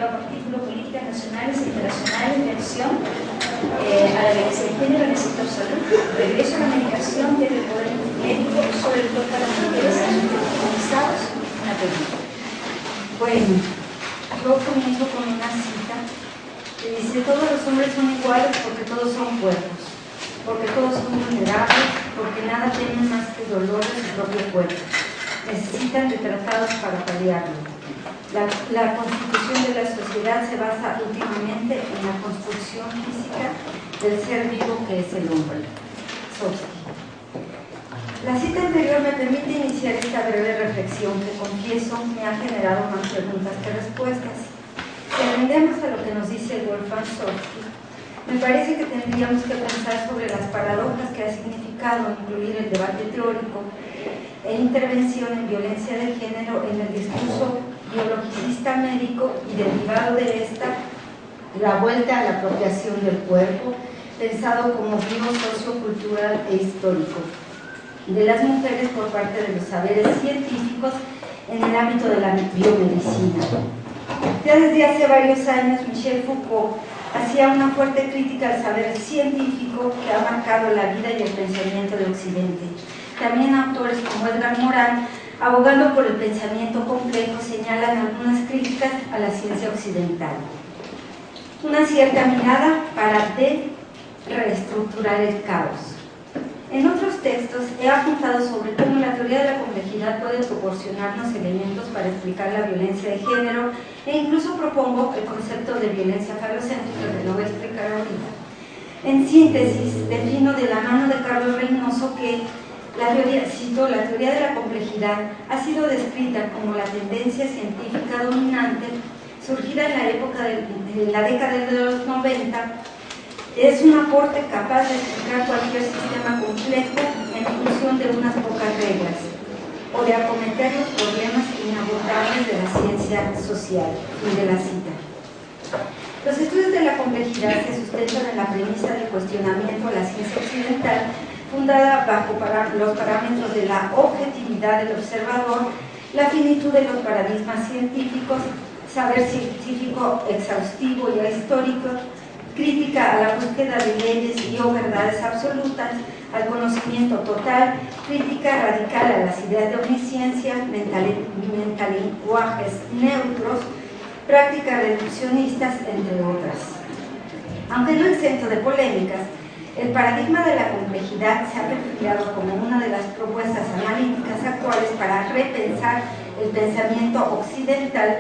lleva por título Políticas Nacionales e Internacionales de Acción a la violencia de género en el sector salud, regreso a la medicación desde el poder médico sobre el cuerpo de las mujeres victimizados. Una pregunta. Bueno, yo comienzo con una cita que dice: todos los hombres son iguales porque todos son cuerpos, porque todos son vulnerables, porque nada tienen más que dolor de su propio cuerpo. Necesitan de tratados para paliarlo. La constitución de la sociedad se basa últimamente en la construcción física del ser vivo que es el hombre. Sofsky. La cita anterior me permite iniciar esta breve reflexión que, confieso, me ha generado más preguntas que respuestas. Si atendemos a lo que nos dice Wolfgang Sofsky, me parece que tendríamos que pensar sobre las paradojas que ha significado incluir el debate teórico e intervención en violencia de género en el discurso biologicista médico y, derivado de esta, la vuelta a la apropiación del cuerpo, pensado como vivo sociocultural e histórico, de las mujeres por parte de los saberes científicos en el ámbito de la biomedicina. Ya desde hace varios años, Michel Foucault hacía una fuerte crítica al saber científico que ha marcado la vida y el pensamiento de Occidente. También autores como Edgar Morin, abogando por el pensamiento complejo, señalan algunas críticas a la ciencia occidental. Una cierta mirada para reestructurar el caos. En otros textos he apuntado sobre cómo la teoría de la complejidad puede proporcionarnos elementos para explicar la violencia de género, e incluso propongo el concepto de violencia falocéntrica, que lo voy a explicar ahorita. En síntesis, defino de la mano de Carlos Reynoso que la teoría de la complejidad ha sido descrita como la tendencia científica dominante surgida en la época de la década de los 90. Es un aporte capaz de explicar cualquier sistema complejo en función de unas pocas reglas o de acometer los problemas inabordables de la ciencia social. Fin de la cita. Los estudios de la complejidad se sustentan en la premisa del cuestionamiento a la ciencia occidental, fundada bajo los parámetros de la objetividad del observador, la finitud de los paradigmas científicos, saber científico exhaustivo y ahistórico, crítica a la búsqueda de leyes y o verdades absolutas, al conocimiento total, crítica radical a las ideas de omnisciencia, metalenguajes neutros, prácticas reduccionistas, entre otras. Aunque no exento de polémicas, el paradigma de la complejidad se ha perfilado como una de las propuestas analíticas actuales para repensar el pensamiento occidental,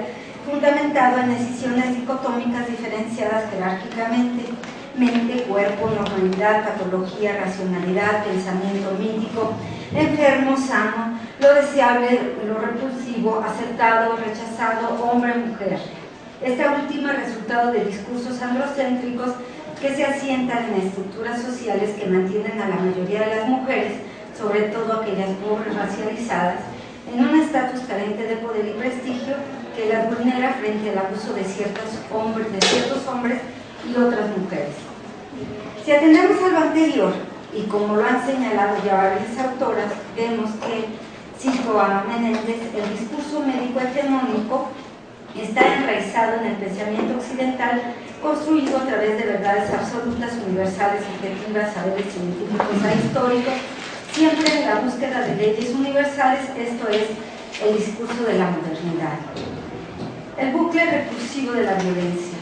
fundamentado en decisiones dicotómicas diferenciadas jerárquicamente: mente, cuerpo, normalidad, patología, racionalidad, pensamiento mítico, enfermo, sano, lo deseable, lo repulsivo, aceptado, rechazado, hombre, mujer. Esta última resultado de discursos androcéntricos que se asientan en estructuras sociales que mantienen a la mayoría de las mujeres, sobre todo aquellas pobres racializadas, en un estatus carente de poder y prestigio que las vulnera frente al abuso de ciertos hombres y otras mujeres. Si atendemos a lo anterior, y como lo han señalado ya varias autoras, vemos que, cito a Ana Menéndez, el discurso médico hegemónico está enraizado en el pensamiento occidental, construido a través de verdades absolutas, universales, objetivas, saberes científicos ahistóricos, siempre en la búsqueda de leyes universales, esto es, el discurso de la modernidad. El bucle repulsivo de la violencia.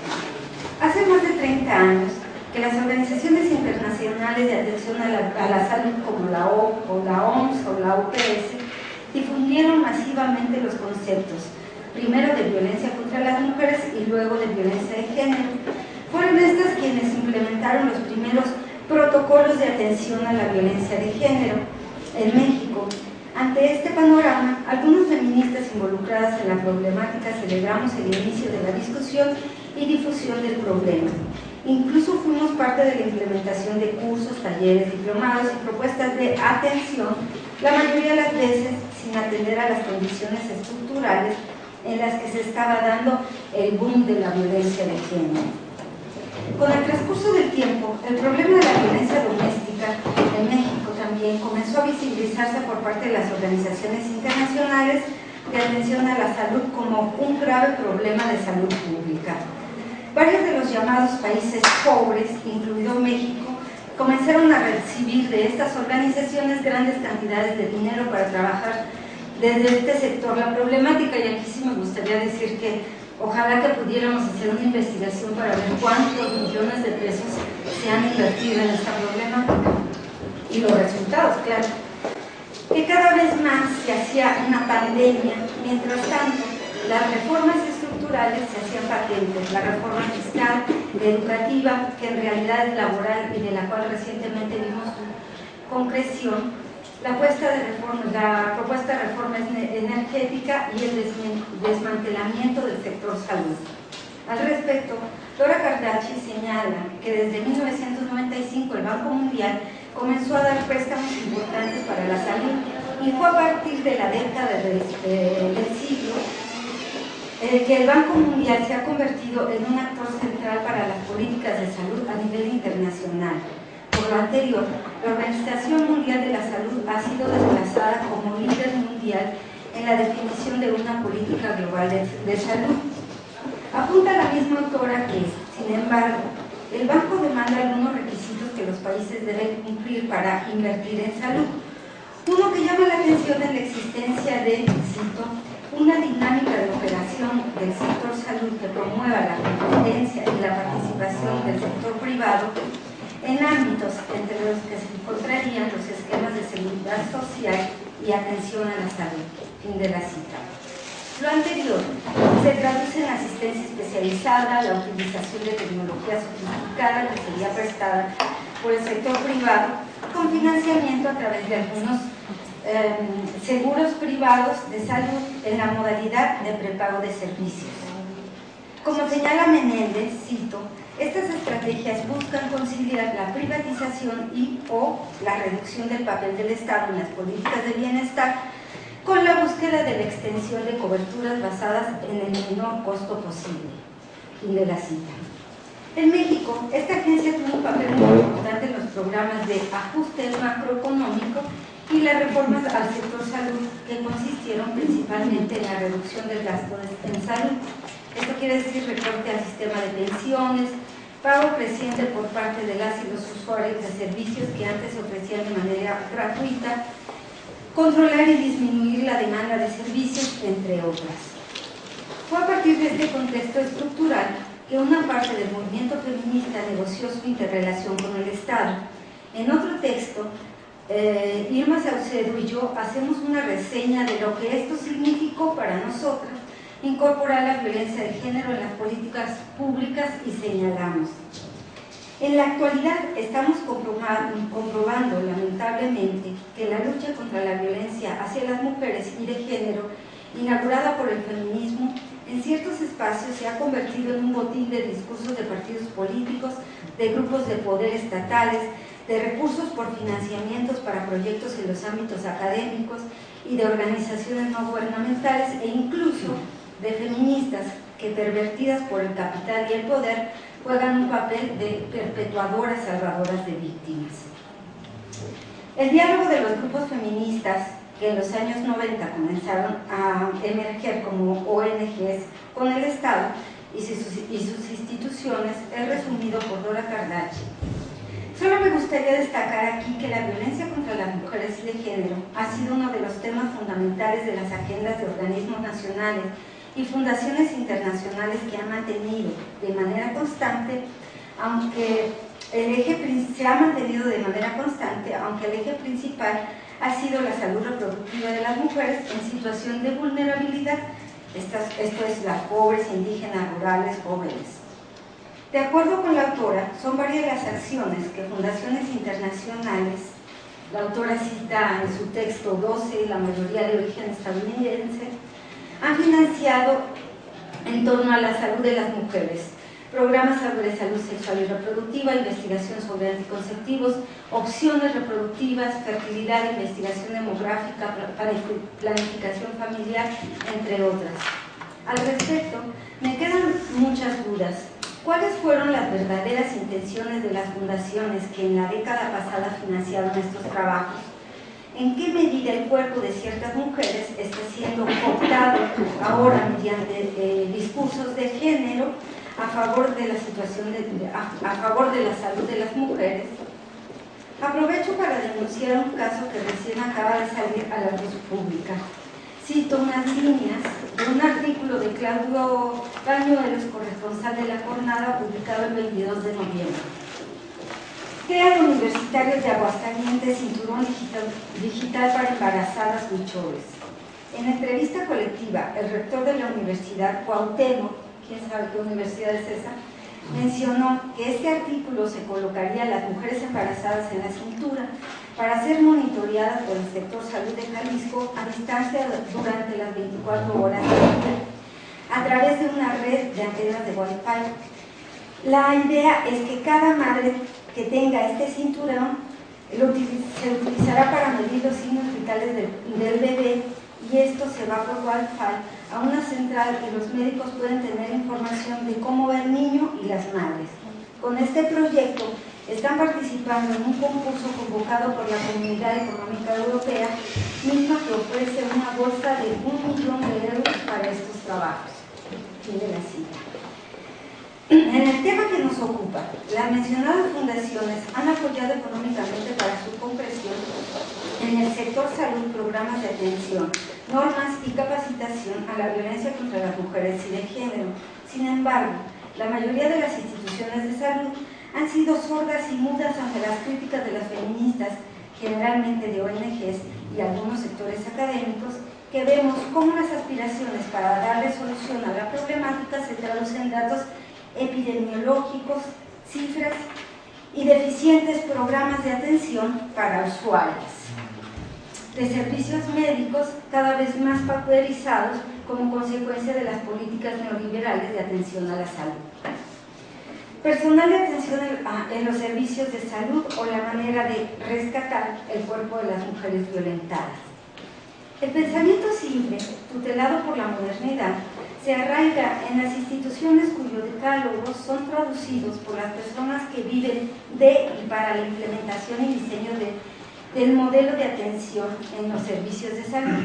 Hace más de 30 años que las organizaciones internacionales de atención a la salud como la OMS o la OPS difundieron masivamente los conceptos, primero de violencia contra las mujeres y luego de violencia de género. Fueron estas quienes implementaron los primeros protocolos de atención a la violencia de género en México. Ante este panorama, algunos feministas involucradas en la problemática celebramos el inicio de la discusión y difusión del problema. Incluso fuimos parte de la implementación de cursos, talleres, diplomados y propuestas de atención, la mayoría de las veces sin atender a las condiciones estructurales en las que se estaba dando el boom de la violencia de género. Con el transcurso del tiempo, el problema de la violencia doméstica en México también comenzó a visibilizarse por parte de las organizaciones internacionales de atención a la salud como un grave problema de salud pública. Varios de los llamados países pobres, incluido México, comenzaron a recibir de estas organizaciones grandes cantidades de dinero para trabajar desde este sector. La problemática, y aquí sí me gustaría decir que ojalá que pudiéramos hacer una investigación para ver cuántos millones de pesos se han invertido en esta problemática y los resultados, claro. Que cada vez más se hacía una pandemia. Mientras tanto, las reformas estructurales se hacían patentes, la reforma fiscal, educativa, que en realidad es laboral y de la cual recientemente vimos su concreción, la propuesta de reforma energética y el desmantelamiento del sector salud. Al respecto, Dora Cardaci señala que desde 1995 el Banco Mundial comenzó a dar préstamos importantes para la salud y fue a partir de la década del siglo que el Banco Mundial se ha convertido en un actor central para las políticas de salud a nivel internacional. Por lo anterior, la Organización Mundial de la Salud ha sido desplazada como líder mundial en la definición de una política global de salud. Apunta la misma autora que, sin embargo, el banco demanda algunos requisitos que los países deben cumplir para invertir en salud. Uno que llama la atención es la existencia de, cito, una dinámica de operación del sector salud que promueva la competencia y la participación del sector privado en ámbitos entre los que se encontrarían los esquemas de seguridad social y atención a la salud. Fin de la cita. Lo anterior se traduce en asistencia especializada, la utilización de tecnología sofisticada que sería prestada por el sector privado con financiamiento a través de algunos seguros privados de salud en la modalidad de prepago de servicios. Como señala Menéndez, cito, estas estrategias buscan conciliar la privatización o la reducción del papel del Estado en las políticas de bienestar con la búsqueda de la extensión de coberturas basadas en el menor costo posible. Fin de la cita. En México, esta agencia tuvo un papel muy importante en los programas de ajuste macroeconómico y las reformas al sector salud, que consistieron principalmente en la reducción del gasto en salud. Esto quiere decir recorte al sistema de pensiones, pago creciente por parte de las y los usuarios de servicios que antes se ofrecían de manera gratuita, controlar y disminuir la demanda de servicios, entre otras. Fue a partir de este contexto estructural que una parte del movimiento feminista negoció su interrelación con el Estado. En otro texto, Irma Saucedo y yo hacemos una reseña de lo que esto significó para nosotras, incorporar la violencia de género en las políticas públicas y señalamos. En la actualidad estamos comprobando lamentablemente que la lucha contra la violencia hacia las mujeres y de género, inaugurada por el feminismo, en ciertos espacios se ha convertido en un botín de discursos de partidos políticos, de grupos de poder estatales, de recursos por financiamientos para proyectos en los ámbitos académicos y de organizaciones no gubernamentales e incluso de feministas que, pervertidas por el capital y el poder, juegan un papel de perpetuadoras salvadoras de víctimas. El diálogo de los grupos feministas que en los años 90 comenzaron a emerger como ONGs con el Estado y sus instituciones es resumido por Dora Cardaci. Solo me gustaría destacar aquí que la violencia contra las mujeres y de género ha sido uno de los temas fundamentales de las agendas de organismos nacionales y fundaciones internacionales que han mantenido de manera constante, aunque el eje principal ha sido la salud reproductiva de las mujeres en situación de vulnerabilidad, esto es las pobres, indígenas, rurales, jóvenes. De acuerdo con la autora, son varias las acciones que fundaciones internacionales, la autora cita en su texto 12, la mayoría de origen estadounidense, han financiado en torno a la salud de las mujeres, programas sobre salud sexual y reproductiva, investigación sobre anticonceptivos, opciones reproductivas, fertilidad, investigación demográfica, planificación familiar, entre otras. Al respecto, me quedan muchas dudas. ¿Cuáles fueron las verdaderas intenciones de las fundaciones que en la década pasada financiaron estos trabajos? ¿En qué medida el cuerpo de ciertas mujeres está siendo cooptado ahora mediante discursos de género a favor de la situación a favor de la salud de las mujeres. Aprovecho para denunciar un caso que recién acaba de salir a la luz pública. Cito unas líneas de un artículo de Claudio Bañuelos, corresponsal de La Jornada, publicado el 22 de noviembre. Crean universitarios de Aguascalientes cinturón digital para embarazadas huicholes. En entrevista colectiva, el rector de la Universidad Cuauhtémoc, quién sabe qué universidad es esa, mencionó que este artículo se colocaría a las mujeres embarazadas en la cintura para ser monitoreadas por el sector salud de Jalisco a distancia durante las 24 horas del día, a través de una red de antenas de Wi-Fi. La idea es que cada madre que tenga este cinturón se utilizará para medir los signos vitales del bebé, y esto se va por Wi-Fi a una central que los médicos pueden tener información de cómo va el niño y las madres. Con este proyecto están participando en un concurso convocado por la Comunidad Económica Europea, misma que ofrece una bolsa de 1 millón de euros para estos trabajos. Tiene la cita. En el tema que nos ocupa, las mencionadas fundaciones han apoyado económicamente para su concreción en el sector salud programas de atención, normas y capacitación a la violencia contra las mujeres y de género. Sin embargo, la mayoría de las instituciones de salud han sido sordas y mudas ante las críticas de las feministas, generalmente de ONGs y algunos sectores académicos, que vemos cómo las aspiraciones para darle solución a la problemática se traducen en datos epidemiológicos, cifras y deficientes programas de atención para usuarios de servicios médicos cada vez más pauperizados como consecuencia de las políticas neoliberales de atención a la salud. Personal de atención en los servicios de salud o la manera de rescatar el cuerpo de las mujeres violentadas. El pensamiento simple, tutelado por la modernidad, se arraiga en las instituciones cuyos decálogos son traducidos por las personas que viven de y para la implementación y diseño del modelo de atención en los servicios de salud.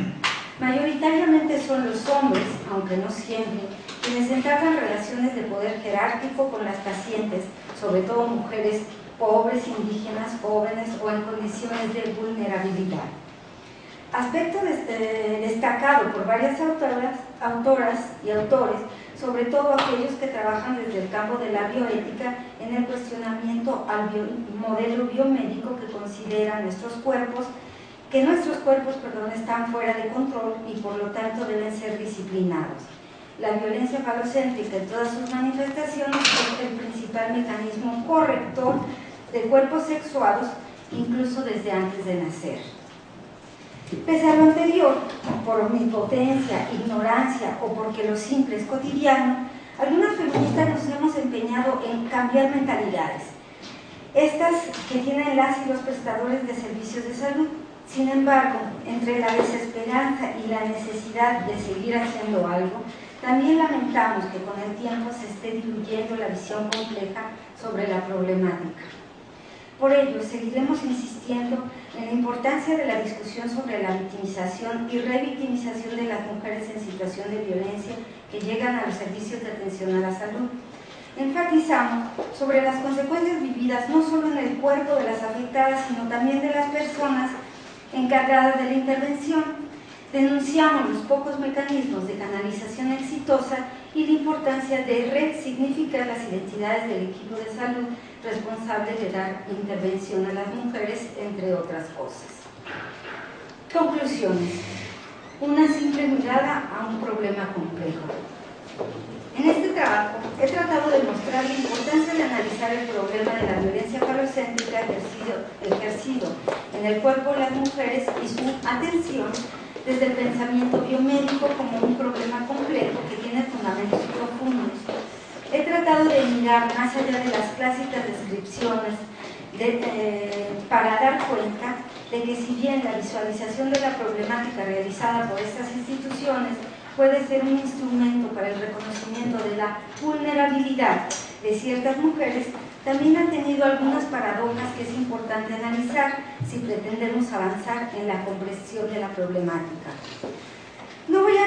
Mayoritariamente son los hombres, aunque no siempre, quienes entablan relaciones de poder jerárquico con las pacientes, sobre todo mujeres pobres, indígenas, jóvenes o en condiciones de vulnerabilidad. Aspecto destacado por varias autoras y autores, sobre todo aquellos que trabajan desde el campo de la bioética en el cuestionamiento al modelo biomédico que considera que nuestros cuerpos están fuera de control y por lo tanto deben ser disciplinados. La violencia falocéntrica en todas sus manifestaciones es el principal mecanismo corrector de cuerpos sexuados, incluso desde antes de nacer. Pese a lo anterior, por omnipotencia, ignorancia o porque lo simple es cotidiano, algunas feministas nos hemos empeñado en cambiar mentalidades. Estas que tienen las y los prestadores de servicios de salud. Sin embargo, entre la desesperanza y la necesidad de seguir haciendo algo, también lamentamos que con el tiempo se esté diluyendo la visión compleja sobre la problemática. Por ello, seguiremos insistiendo en la importancia de la discusión sobre la victimización y revictimización de las mujeres en situación de violencia que llegan a los servicios de atención a la salud. Enfatizamos sobre las consecuencias vividas no solo en el cuerpo de las afectadas, sino también de las personas encargadas de la intervención. Denunciamos los pocos mecanismos de canalización exitosa y la importancia de resignificar las identidades del equipo de salud responsable de dar intervención a las mujeres, entre otras cosas. Conclusiones. Una simple mirada a un problema complejo. En este trabajo he tratado de mostrar la importancia de analizar el problema de la violencia falocéntrica ejercido en el cuerpo de las mujeres y su atención desde el pensamiento biomédico como un problema complejo que tiene fundamentos profundos. He tratado de mirar más allá de las clásicas descripciones para dar cuenta de que si bien la visualización de la problemática realizada por estas instituciones puede ser un instrumento para el reconocimiento de la vulnerabilidad de ciertas mujeres, también han tenido algunas paradojas que es importante analizar si pretendemos avanzar en la comprensión de la problemática. No voy a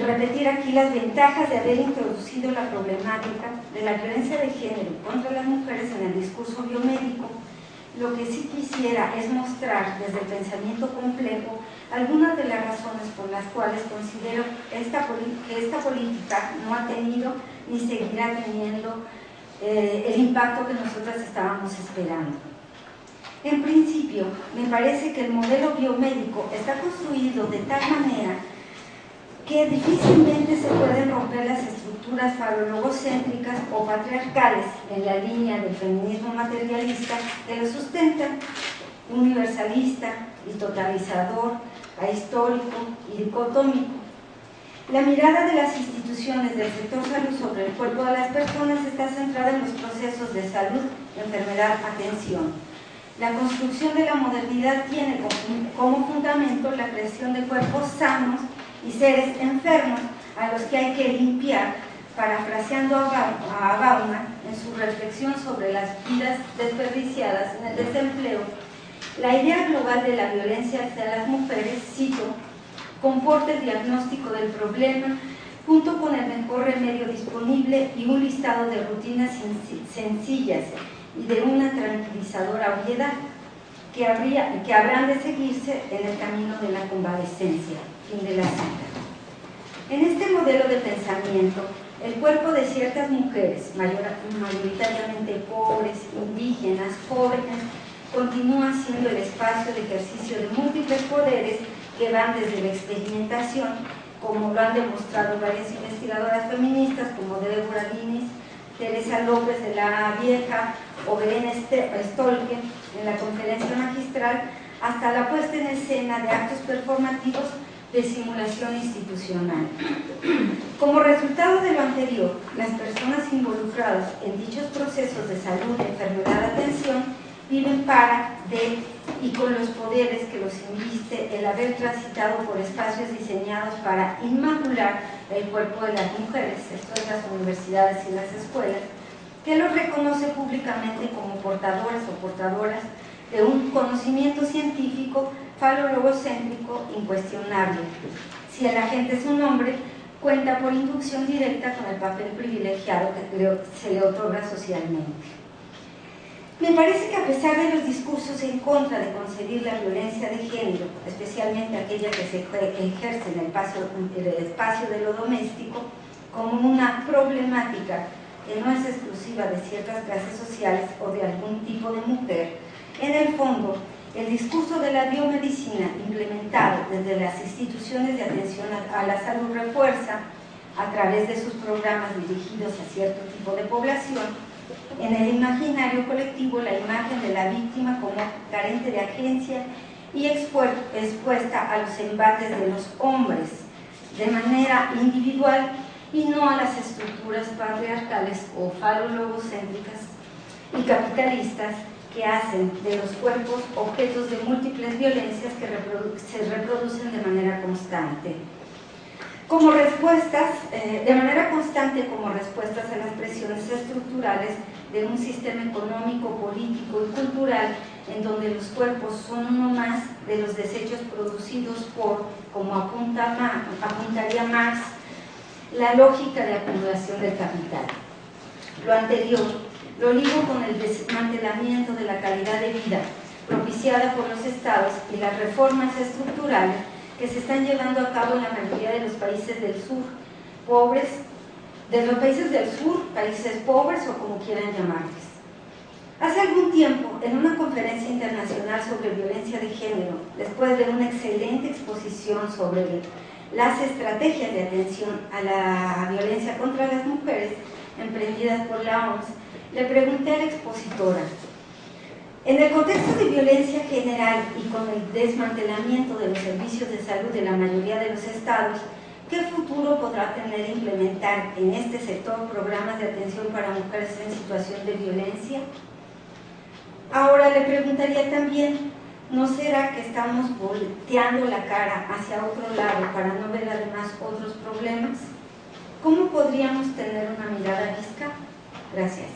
repetir aquí las ventajas de haber introducido la problemática de la violencia de género contra las mujeres en el discurso biomédico. Lo que sí quisiera es mostrar desde el pensamiento complejo algunas de las razones por las cuales considero que esta política no ha tenido ni seguirá teniendo el impacto que nosotras estábamos esperando. En principio, me parece que el modelo biomédico está construido de tal manera que difícilmente se pueden romper las estructuras falologocéntricas o patriarcales en la línea del feminismo materialista que lo sustentan, universalista y totalizador, ahistórico y dicotómico. La mirada de las instituciones del sector salud sobre el cuerpo de las personas está centrada en los procesos de salud, enfermedad, atención. La construcción de la modernidad tiene como fundamento la creación de cuerpos sanos y seres enfermos a los que hay que limpiar, parafraseando a Bauman en su reflexión sobre las vidas desperdiciadas en el desempleo. La idea global de la violencia hacia las mujeres, cito, comporta el diagnóstico del problema junto con el mejor remedio disponible y un listado de rutinas sencillas y de una tranquilizadora obviedad que habrán de seguirse en el camino de la convalescencia. Fin de la cita. En este modelo de pensamiento, el cuerpo de ciertas mujeres, mayoritariamente pobres, indígenas, jóvenes, continúa siendo el espacio de ejercicio de múltiples poderes que van desde la experimentación, como lo han demostrado varias investigadoras feministas como Débora Diniz, Teresa López de la Vieja o Belén Stolke en la conferencia magistral, hasta la puesta en escena de actos performativos de simulación institucional. Como resultado de lo anterior, las personas involucradas en dichos procesos de salud, enfermedad, atención, viven para, de y con los poderes que los inviste el haber transitado por espacios diseñados para inmacular el cuerpo de las mujeres, esto es las universidades y las escuelas, que los reconoce públicamente como portadores o portadoras de un conocimiento científico falologocéntrico incuestionable. Si el agente es un hombre, cuenta por inducción directa con el papel privilegiado que se le otorga socialmente. Me parece que a pesar de los discursos en contra de concebir la violencia de género, especialmente aquella que se ejerce en el espacio de lo doméstico, como una problemática que no es exclusiva de ciertas clases sociales o de algún tipo de mujer, en el fondo, el discurso de la biomedicina implementado desde las instituciones de atención a la salud refuerza, a través de sus programas dirigidos a cierto tipo de población, en el imaginario colectivo la imagen de la víctima como carente de agencia y expuesta a los embates de los hombres de manera individual y no a las estructuras patriarcales o falologocéntricas y capitalistas que hacen de los cuerpos objetos de múltiples violencias que se reproducen de manera constante. Como respuestas, de manera constante como respuestas a las presiones estructurales de un sistema económico, político y cultural en donde los cuerpos son uno más de los desechos producidos por, como apuntaría Marx, la lógica de acumulación del capital. Lo anterior lo ligo con el desmantelamiento de la calidad de vida propiciada por los estados y las reformas estructurales que se están llevando a cabo en la mayoría de los países del sur, países pobres o como quieran llamarles. Hace algún tiempo, en una conferencia internacional sobre violencia de género, después de una excelente exposición sobre las estrategias de atención a la violencia contra las mujeres emprendidas por la OMS, le pregunté a la expositora: en el contexto de violencia general y con el desmantelamiento de los servicios de salud de la mayoría de los estados, ¿qué futuro podrá tener implementar en este sector programas de atención para mujeres en situación de violencia? Ahora le preguntaría también, ¿no será que estamos volteando la cara hacia otro lado para no ver además otros problemas? ¿Cómo podríamos tener una mirada visca? Gracias.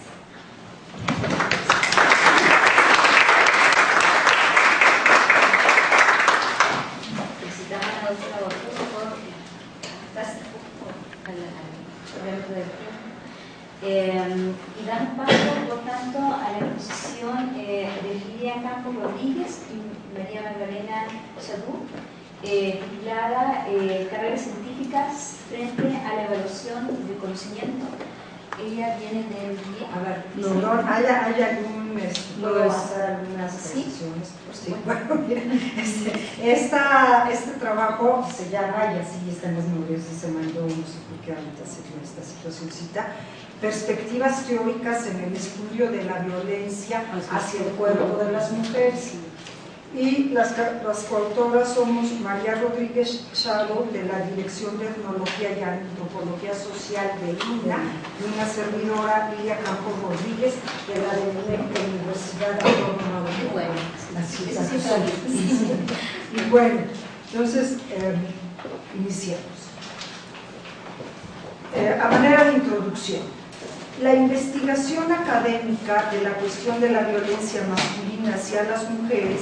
Gracias. Y damos paso, por tanto, a la exposición de Lidia Campos Rodríguez y María Magdalena Chadú, titulada Carreras científicas frente a la evaluación del conocimiento. Ella viene del... A ver, ¿hay algún... ¿Puedo hacer algunas precisiones? Sí, bueno, mira, este trabajo se llama, y así está en los números y se mandó, no sé por qué ahorita se dio esta situacióncita, Perspectivas teóricas en el estudio de la violencia hacia el cuerpo de las mujeres. Y las coautoras somos María Rodríguez Chado, de la Dirección de Etnología y Antropología Social de INA, y una servidora, Lidia Campos Rodríguez, de la Universidad Autónoma de México. Y bueno, entonces, iniciamos. A manera de introducción, la investigación académica de la cuestión de la violencia masculina hacia las mujeres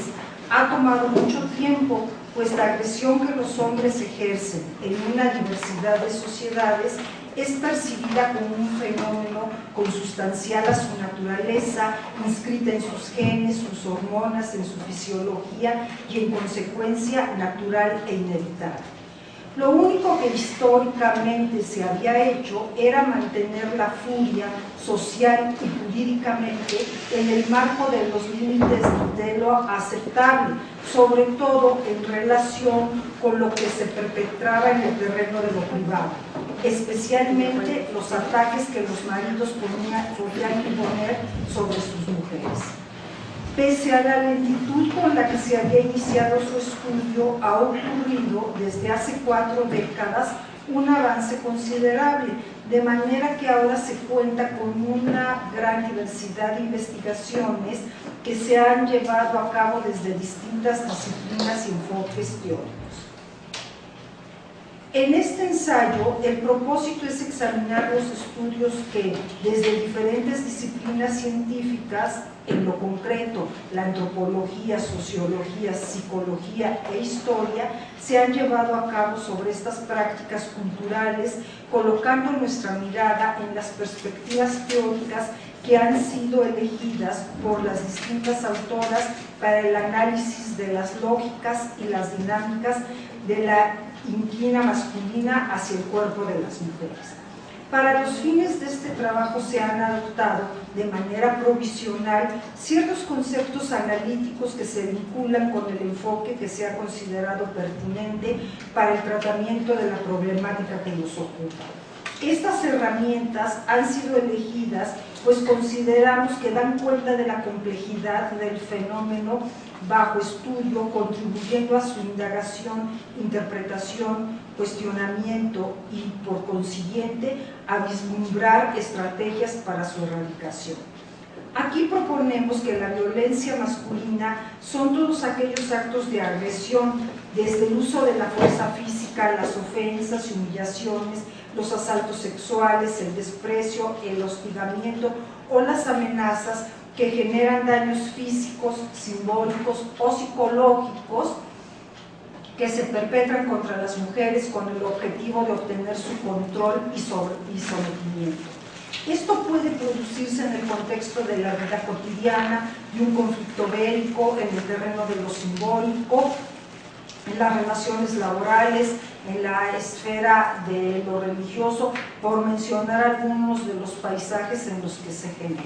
ha tomado mucho tiempo, pues la agresión que los hombres ejercen en una diversidad de sociedades es percibida como un fenómeno consustancial a su naturaleza, inscrita en sus genes, sus hormonas, en su fisiología y en consecuencia natural e inevitable. Lo único que históricamente se había hecho era mantener la furia social y jurídicamente en el marco de los límites de lo aceptable, sobre todo en relación con lo que se perpetraba en el terreno de lo privado, especialmente los ataques que los maridos podían imponer sobre sus mujeres. Pese a la lentitud con la que se había iniciado su estudio, ha ocurrido desde hace 4 décadas un avance considerable, de manera que ahora se cuenta con una gran diversidad de investigaciones que se han llevado a cabo desde distintas disciplinas y enfoques teóricos. En este ensayo, el propósito es examinar los estudios que, desde diferentes disciplinas científicas, en lo concreto, la antropología, sociología, psicología e historia, se han llevado a cabo sobre estas prácticas culturales, colocando nuestra mirada en las perspectivas teóricas que han sido elegidas por las distintas autoras para el análisis de las lógicas y las dinámicas de la inquina masculina hacia el cuerpo de las mujeres. Para los fines de este trabajo se han adoptado de manera provisional ciertos conceptos analíticos que se vinculan con el enfoque que se ha considerado pertinente para el tratamiento de la problemática que nos ocupa. Estas herramientas han sido elegidas pues consideramos que dan cuenta de la complejidad del fenómeno bajo estudio, contribuyendo a su indagación, interpretación, cuestionamiento y, por consiguiente, a vislumbrar estrategias para su erradicación. Aquí proponemos que la violencia masculina son todos aquellos actos de agresión, desde el uso de la fuerza física, las ofensas y humillaciones, los asaltos sexuales, el desprecio, el hostigamiento o las amenazas que generan daños físicos, simbólicos o psicológicos que se perpetran contra las mujeres con el objetivo de obtener su control y sometimiento. Esto puede producirse en el contexto de la vida cotidiana, de un conflicto bélico, en el terreno de lo simbólico, en las relaciones laborales, en la esfera de lo religioso, por mencionar algunos de los paisajes en los que se genera.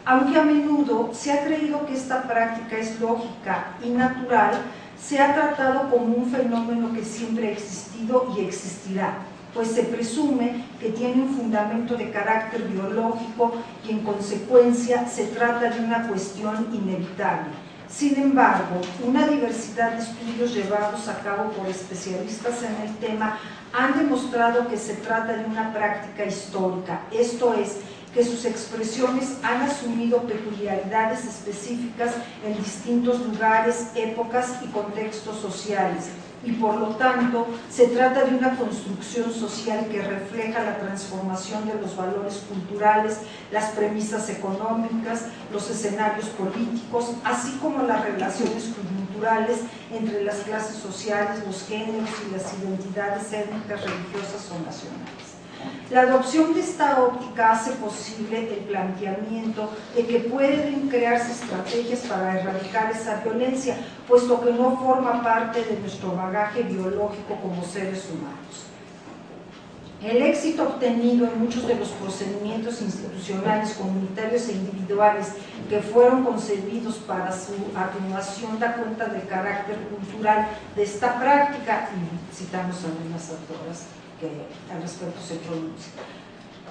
Aunque a menudo se ha creído que esta práctica es lógica y natural, se ha tratado como un fenómeno que siempre ha existido y existirá, pues se presume que tiene un fundamento de carácter biológico y en consecuencia se trata de una cuestión inevitable. Sin embargo, una diversidad de estudios llevados a cabo por especialistas en el tema han demostrado que se trata de una práctica histórica, esto es, que sus expresiones han asumido peculiaridades específicas en distintos lugares, épocas y contextos sociales, y por lo tanto se trata de una construcción social que refleja la transformación de los valores culturales, las premisas económicas, los escenarios políticos, así como las relaciones coyunturales culturales entre las clases sociales, los géneros y las identidades étnicas, religiosas o nacionales. La adopción de esta óptica hace posible el planteamiento de que pueden crearse estrategias para erradicar esa violencia, puesto que no forma parte de nuestro bagaje biológico como seres humanos. El éxito obtenido en muchos de los procedimientos institucionales, comunitarios e individuales que fueron concebidos para su atenuación da cuenta del carácter cultural de esta práctica, y citamos a algunas autoras que al respecto se pronuncian,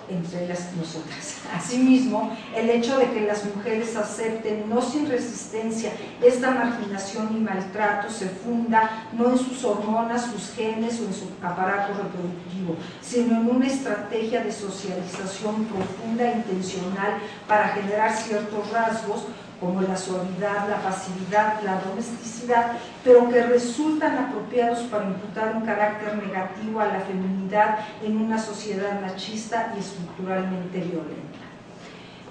entre ellas nosotras. Asimismo, el hecho de que las mujeres acepten, no sin resistencia, esta marginación y maltrato se funda no en sus hormonas, sus genes o en su aparato reproductivo, sino en una estrategia de socialización profunda e intencional para generar ciertos rasgos como la suavidad, la pasividad, la domesticidad, pero que resultan apropiados para imputar un carácter negativo a la feminidad en una sociedad machista y estructuralmente violenta.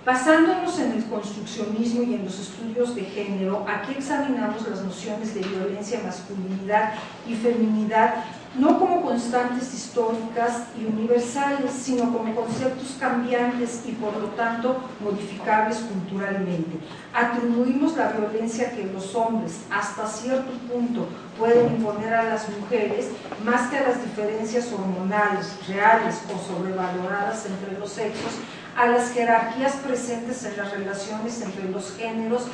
Basándonos en el construccionismo y en los estudios de género, aquí examinamos las nociones de violencia, masculinidad y feminidad no como constantes históricas y universales, sino como conceptos cambiantes y por lo tanto modificables culturalmente. Atribuimos la violencia que los hombres hasta cierto punto pueden imponer a las mujeres más que a las diferencias hormonales, reales o sobrevaloradas entre los sexos, a las jerarquías presentes en las relaciones entre los géneros,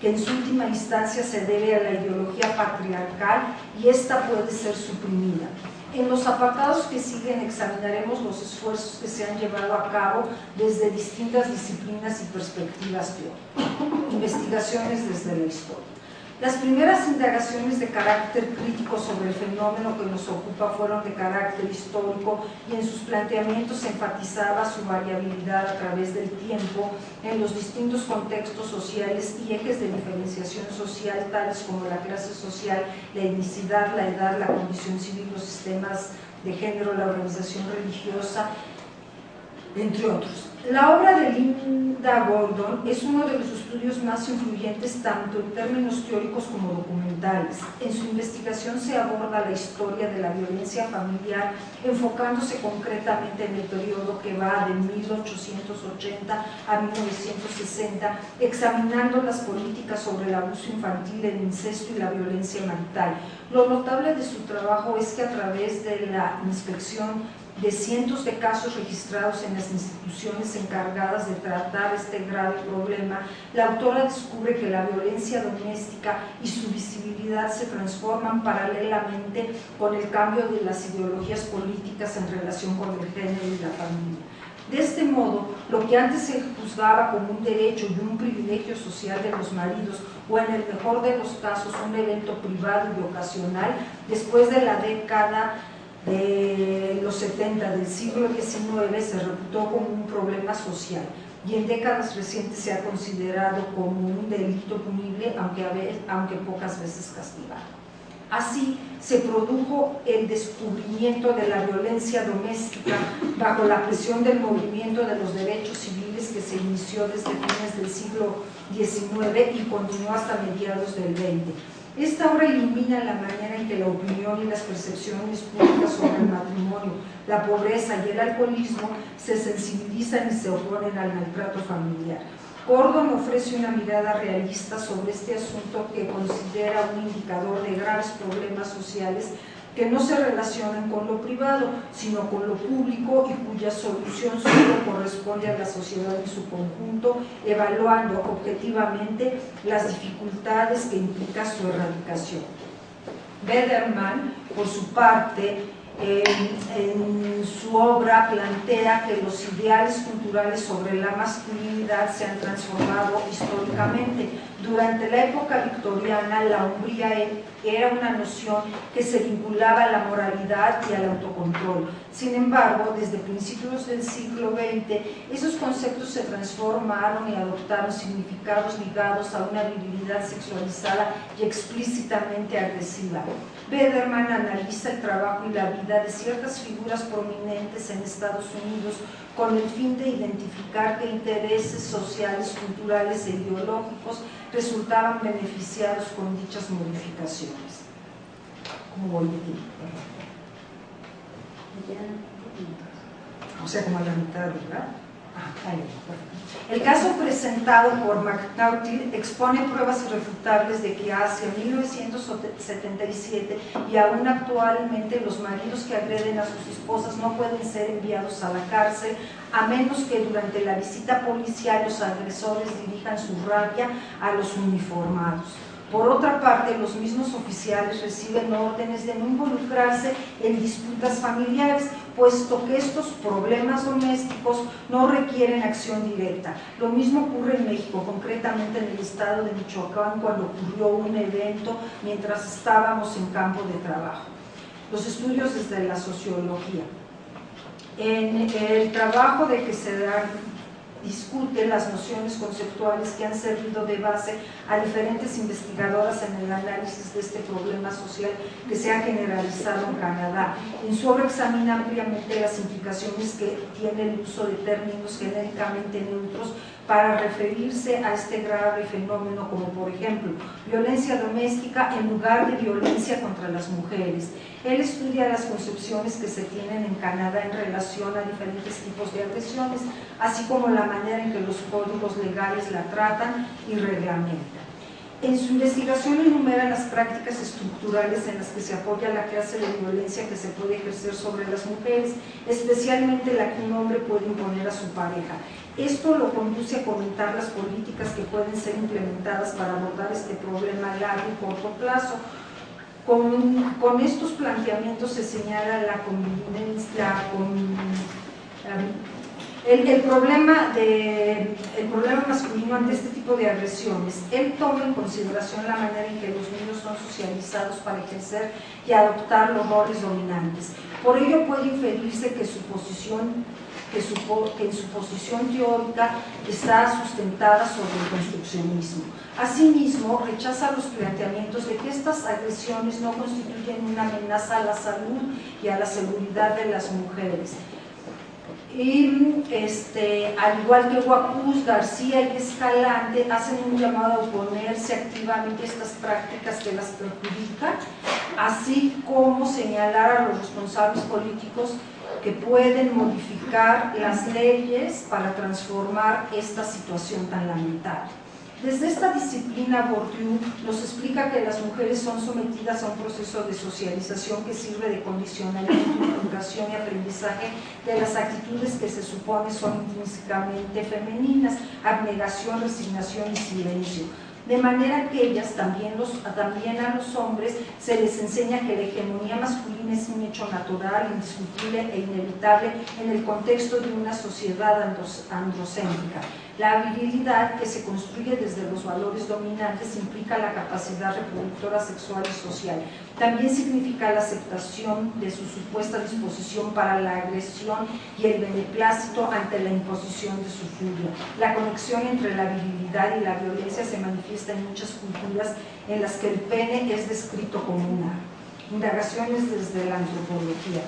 que en su última instancia se debe a la ideología patriarcal y esta puede ser suprimida. En los apartados que siguen examinaremos los esfuerzos que se han llevado a cabo desde distintas disciplinas y perspectivas teóricas. Investigaciones desde la historia. Las primeras indagaciones de carácter crítico sobre el fenómeno que nos ocupa fueron de carácter histórico y en sus planteamientos se enfatizaba su variabilidad a través del tiempo en los distintos contextos sociales y ejes de diferenciación social tales como la clase social, la etnicidad, la edad, la condición civil, los sistemas de género, la organización religiosa, entre otros. La obra de Linda Gordon es uno de los estudios más influyentes tanto en términos teóricos como documentales. En su investigación se aborda la historia de la violencia familiar, enfocándose concretamente en el periodo que va de 1880 a 1960, examinando las políticas sobre el abuso infantil, el incesto y la violencia marital. Lo notable de su trabajo es que a través de la inspección de cientos de casos registrados en las instituciones encargadas de tratar este grave problema, la autora descubre que la violencia doméstica y su visibilidad se transforman paralelamente con el cambio de las ideologías políticas en relación con el género y la familia. De este modo, lo que antes se juzgaba como un derecho y un privilegio social de los maridos, o en el mejor de los casos un evento privado y ocasional, después de la década de los 70 del siglo XIX se reputó como un problema social y en décadas recientes se ha considerado como un delito punible, aunque pocas veces castigado. Así se produjo el descubrimiento de la violencia doméstica bajo la presión del movimiento de los derechos civiles que se inició desde fines del siglo XIX y continuó hasta mediados del XX. Esta obra ilumina la manera en que la opinión y las percepciones públicas sobre el matrimonio, la pobreza y el alcoholismo se sensibilizan y se oponen al maltrato familiar. Gordon ofrece una mirada realista sobre este asunto que considera un indicador de graves problemas sociales que no se relacionan con lo privado, sino con lo público y cuya solución solo corresponde a la sociedad en su conjunto, evaluando objetivamente las dificultades que implica su erradicación. Bederman, por su parte, en su obra plantea que los ideales culturales sobre la masculinidad se han transformado históricamente. Durante la época victoriana, la hombría era una noción que se vinculaba a la moralidad y al autocontrol. Sin embargo, desde principios del siglo XX, esos conceptos se transformaron y adoptaron significados ligados a una virilidad sexualizada y explícitamente agresiva. Bederman analiza el trabajo y la vida de ciertas figuras prominentes residentes en Estados Unidos con el fin de identificar qué intereses sociales, culturales e ideológicos resultaban beneficiados con dichas modificaciones. ¿Cómo voy de aquí? O sea, como a la mitad, ¿verdad? El caso presentado por McNaughty expone pruebas irrefutables de que hacia 1977 y aún actualmente los maridos que agreden a sus esposas no pueden ser enviados a la cárcel a menos que durante la visita policial los agresores dirijan su rabia a los uniformados. Por otra parte, los mismos oficiales reciben órdenes de no involucrarse en disputas familiares, puesto que estos problemas domésticos no requieren acción directa. Lo mismo ocurre en México, concretamente en el estado de Michoacán, cuando ocurrió un evento mientras estábamos en campo de trabajo. Los estudios desde la sociología. En el trabajo de que se discute las nociones conceptuales que han servido de base a diferentes investigadoras en el análisis de este problema social que se ha generalizado en Canadá. En su obra examina ampliamente las implicaciones que tiene el uso de términos genéricamente neutros para referirse a este grave fenómeno, como por ejemplo, violencia doméstica en lugar de violencia contra las mujeres. Él estudia las concepciones que se tienen en Canadá en relación a diferentes tipos de agresiones, así como la manera en que los códigos legales la tratan y reglamentan. En su investigación enumera las prácticas estructurales en las que se apoya la clase de violencia que se puede ejercer sobre las mujeres, especialmente la que un hombre puede imponer a su pareja. Esto lo conduce a comentar las políticas que pueden ser implementadas para abordar este problema a largo y corto plazo. Con estos planteamientos se señala el problema masculino ante este tipo de agresiones. Él toma en consideración la manera en que los niños son socializados para ejercer y adoptar los roles dominantes. Por ello puede inferirse que en su posición teórica está sustentada sobre el construccionismo. Asimismo, rechaza los planteamientos de que estas agresiones no constituyen una amenaza a la salud y a la seguridad de las mujeres. Y al igual que Guacuz, García y Escalante hacen un llamado a oponerse activamente a estas prácticas que las perjudican, así como señalar a los responsables políticos que pueden modificar las leyes para transformar esta situación tan lamentable. Desde esta disciplina, Bourdieu nos explica que las mujeres son sometidas a un proceso de socialización que sirve de condicionamiento, educación y aprendizaje de las actitudes que se supone son intrínsecamente femeninas: abnegación, resignación y silencio. De manera que ellas, también a los hombres, se les enseña que la hegemonía masculina es un hecho natural, indiscutible e inevitable en el contexto de una sociedad androcéntrica. La virilidad, que se construye desde los valores dominantes, implica la capacidad reproductora sexual y social. También significa la aceptación de su supuesta disposición para la agresión y el beneplácito ante la imposición de su furia. La conexión entre la virilidad y la violencia se manifiesta en muchas culturas en las que el pene es descrito como un arma. Indagaciones desde la antropología.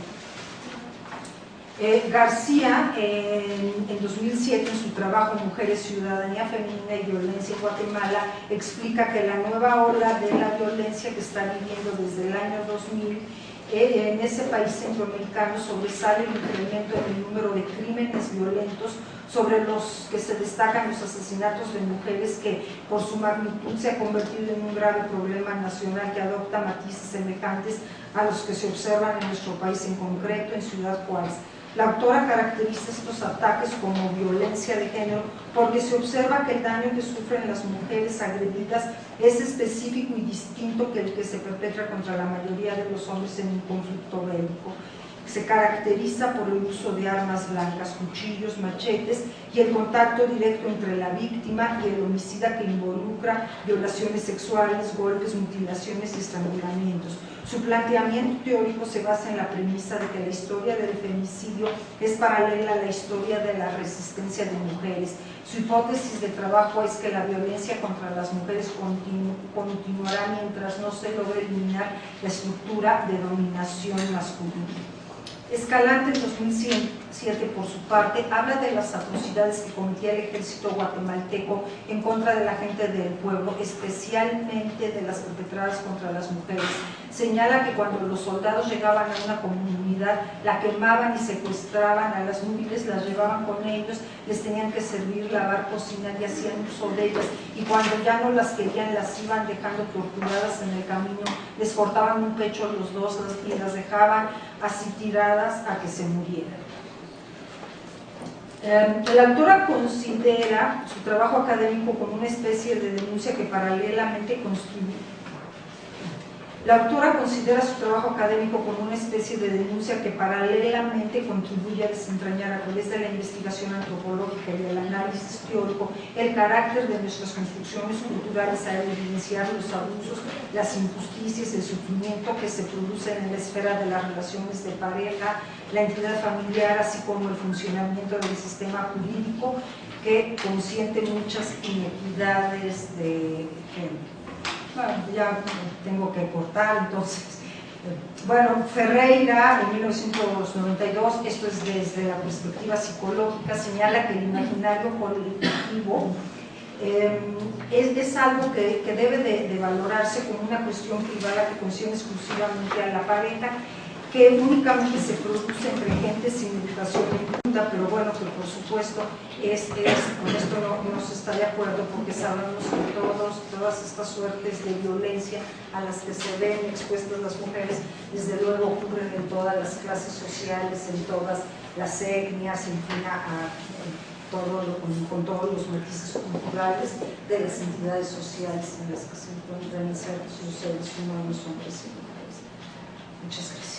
García, en 2007, en su trabajo Mujeres, Ciudadanía Femenina y Violencia en Guatemala, explica que la nueva ola de la violencia que está viviendo desde el año 2000 en ese país centroamericano sobresale el incremento en el número de crímenes violentos, sobre los que se destacan los asesinatos de mujeres, que por su magnitud se ha convertido en un grave problema nacional que adopta matices semejantes a los que se observan en nuestro país, en concreto en Ciudad Juárez. La autora caracteriza estos ataques como violencia de género porque se observa que el daño que sufren las mujeres agredidas es específico y distinto que el que se perpetra contra la mayoría de los hombres en un conflicto bélico. Se caracteriza por el uso de armas blancas, cuchillos, machetes y el contacto directo entre la víctima y el homicida, que involucra violaciones sexuales, golpes, mutilaciones y estrangulamientos. Su planteamiento teórico se basa en la premisa de que la historia del femicidio es paralela a la historia de la resistencia de mujeres. Su hipótesis de trabajo es que la violencia contra las mujeres continuará mientras no se logre eliminar la estructura de dominación masculina. Escalante, en 2007, por su parte, habla de las atrocidades que cometía el ejército guatemalteco en contra de la gente del pueblo, especialmente de las perpetradas contra las mujeres. Señala que cuando los soldados llegaban a una comunidad, la quemaban y secuestraban a las núbiles, las llevaban con ellos, les tenían que servir, lavar, cocinar y hacían uso de ellas. Y cuando ya no las querían, las iban dejando torturadas en el camino, les cortaban un pecho los dos y las dejaban así tiradas a que se murieran. La autora considera su trabajo académico como una especie de denuncia que paralelamente constituye. La autora considera su trabajo académico como una especie de denuncia que paralelamente contribuye a desentrañar a través de la investigación antropológica y del análisis teórico el carácter de nuestras construcciones culturales, a evidenciar los abusos, las injusticias, el sufrimiento que se producen en la esfera de las relaciones de pareja, la entidad familiar, así como el funcionamiento del sistema jurídico que consiente muchas inequidades de género. Bueno, ya tengo que cortar, entonces, bueno, Ferreira en 1992, esto es desde la perspectiva psicológica, señala que el imaginario colectivo es algo que debe de valorarse como una cuestión privada que concierne exclusivamente a la pareja, que únicamente se produce entre gente sin educación conjunta, pero bueno, que por supuesto con esto no se está de acuerdo, porque sabemos que todas estas suertes de violencia a las que se ven expuestas las mujeres, desde luego ocurren en todas las clases sociales, en todas las etnias, en fin, con todos los matices culturales de las entidades sociales en las que se encuentran los seres humanos, hombres y mujeres. Muchas gracias.